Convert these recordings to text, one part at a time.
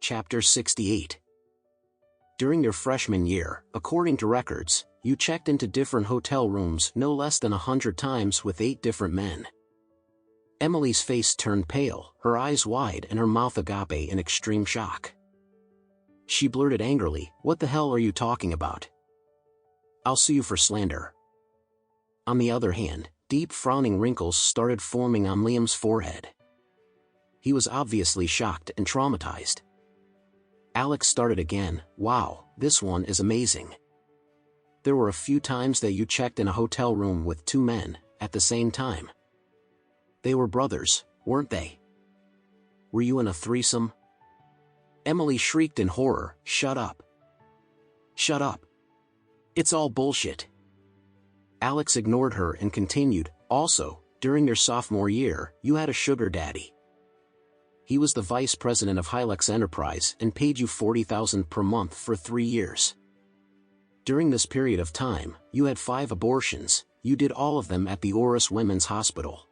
Chapter 68. During your freshman year, according to records, you checked into different hotel rooms no less than 100 times with 8 different men. Emily's face turned pale, her eyes wide and her mouth agape in extreme shock. She blurted angrily, "What the hell are you talking about? I'll sue you for slander." On the other hand, deep frowning wrinkles started forming on Liam's forehead. He was obviously shocked and traumatized. Alex started again, "Wow, this one is amazing. There were a few times that you checked in a hotel room with 2 men, at the same time. They were brothers, weren't they? Were you in a threesome?" Emily shrieked in horror, "Shut up. Shut up. It's all bullshit." Alex ignored her and continued, "Also, during your sophomore year, you had a sugar daddy. He was the vice president of Hilux Enterprise and paid you $40,000 per month for 3 years. During this period of time, you had 5 abortions, you did all of them at the Oris Women's Hospital.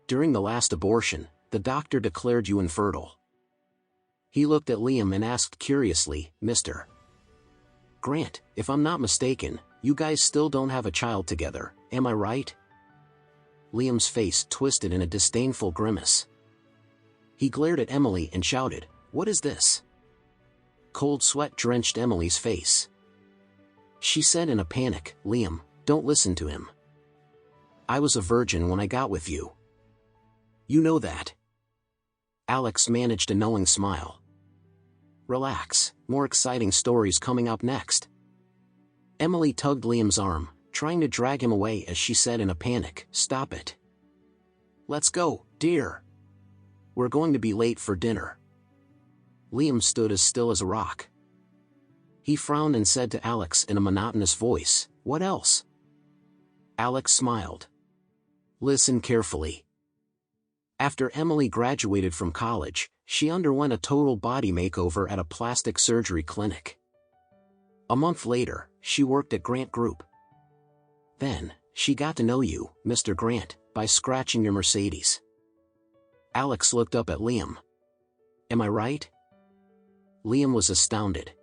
During the last abortion, the doctor declared you infertile." He looked at Liam and asked curiously, "Mr. Grant, if I'm not mistaken, you guys still don't have a child together, am I right?" Liam's face twisted in a disdainful grimace. He glared at Emily and shouted, "What is this?" Cold sweat drenched Emily's face. She said in a panic, "Liam, don't listen to him. I was a virgin when I got with you. You know that." Alex managed a knowing smile. "Relax, more exciting stories coming up next." Emily tugged Liam's arm, trying to drag him away as she said in a panic, "Stop it. Let's go, dear. We're going to be late for dinner." Liam stood as still as a rock. He frowned and said to Alex in a monotonous voice, "What else?" Alex smiled. "Listen carefully. After Emily graduated from college, she underwent a total body makeover at a plastic surgery clinic. A month later, she worked at Grant Group. Then, she got to know you, Mr. Grant, by scratching your Mercedes." Alex looked up at Liam. "Am I right?" Liam was astounded.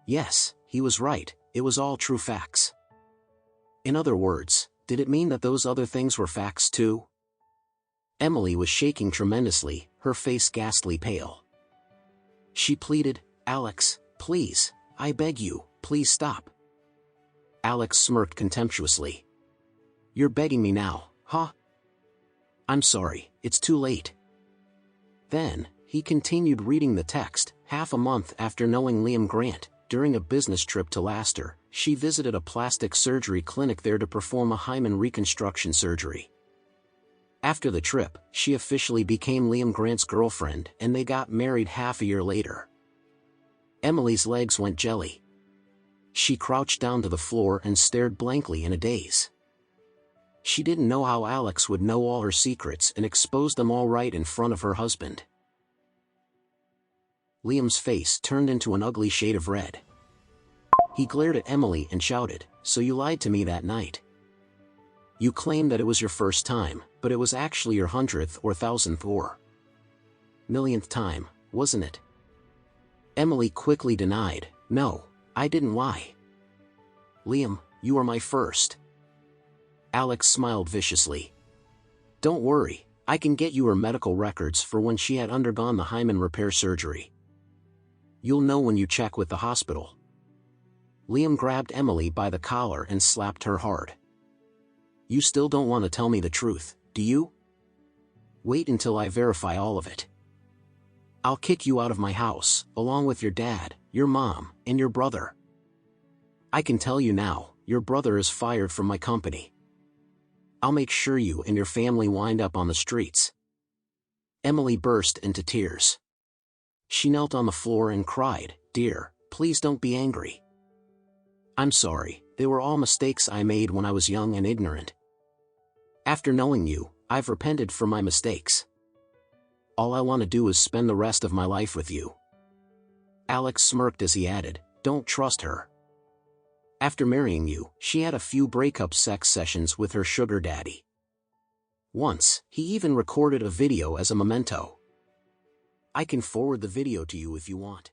Yes, he was right, it was all true facts. In other words, did it mean that those other things were facts too? Emily was shaking tremendously, her face ghastly pale. She pleaded, "Alex, please, I beg you, please stop." Alex smirked contemptuously. "You're begging me now, huh? I'm sorry, it's too late." Then, he continued reading the text. Half a month after knowing Liam Grant, during a business trip to Leicester, she visited a plastic surgery clinic there to perform a hymen reconstruction surgery. After the trip, she officially became Liam Grant's girlfriend and they got married half a year later. Emily's legs went jelly. She crouched down to the floor and stared blankly in a daze. She didn't know how Alex would know all her secrets and expose them all right in front of her husband. Liam's face turned into an ugly shade of red. He glared at Emily and shouted, "So you lied to me that night. You claimed that it was your first time, but it was actually your 100th or 1,000th or millionth time, wasn't it?" Emily quickly denied, "No, I didn't lie. Liam, you are my first." Alex smiled viciously. "Don't worry, I can get you her medical records for when she had undergone the hymen repair surgery. You'll know when you check with the hospital." Liam grabbed Emily by the collar and slapped her hard. "You still don't want to tell me the truth, do you? Wait until I verify all of it. I'll kick you out of my house, along with your dad, your mom, and your brother. I can tell you now, your brother is fired from my company. I'll make sure you and your family wind up on the streets." Emily burst into tears. She knelt on the floor and cried, "Dear, please don't be angry. I'm sorry, they were all mistakes I made when I was young and ignorant. After knowing you, I've repented for my mistakes. All I want to do is spend the rest of my life with you." Alex smirked as he added, "Don't trust her. After marrying you, she had a few breakup sex sessions with her sugar daddy. Once, he even recorded a video as a memento. I can forward the video to you if you want.